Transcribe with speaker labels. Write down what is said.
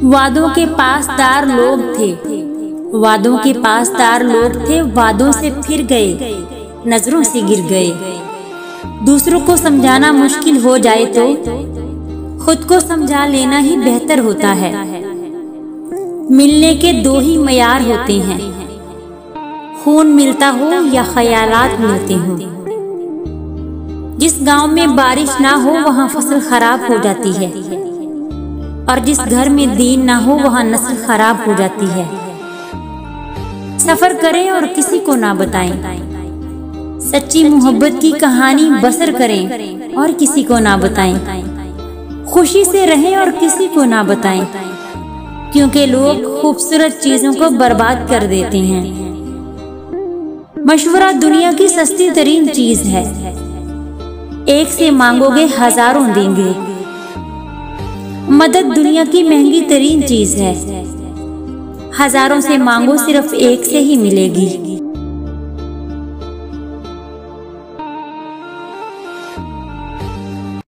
Speaker 1: वादों के पासदार लोग थे, वादों के पासदार लोग थे, वादों से फिर गए, नजरों से गिर गए। दूसरों को समझाना मुश्किल हो जाए तो खुद को समझा लेना ही बेहतर होता है। मिलने के दो ही मयार होते हैं, खून मिलता हो या ख्यालात मिलते हो। जिस गांव में बारिश ना हो वहां फसल खराब हो जाती है, और जिस घर में दीन ना हो वहां नस्ल खराब हो जाती है। सफर करें और किसी को ना बताएं, सच्ची मोहब्बत की कहानी बसर करें और किसी को ना बताएं। खुशी से रहें और किसी को ना बताएं, क्योंकि लोग खूबसूरत चीजों को बर्बाद कर देते हैं। मशवरा दुनिया की सस्ती तरीन चीज है, एक से मांगोगे हजारों देंगे। मदद दुनिया की महंगी तरीन चीज है, हजारों से मांगो सिर्फ एक से ही मिलेगी।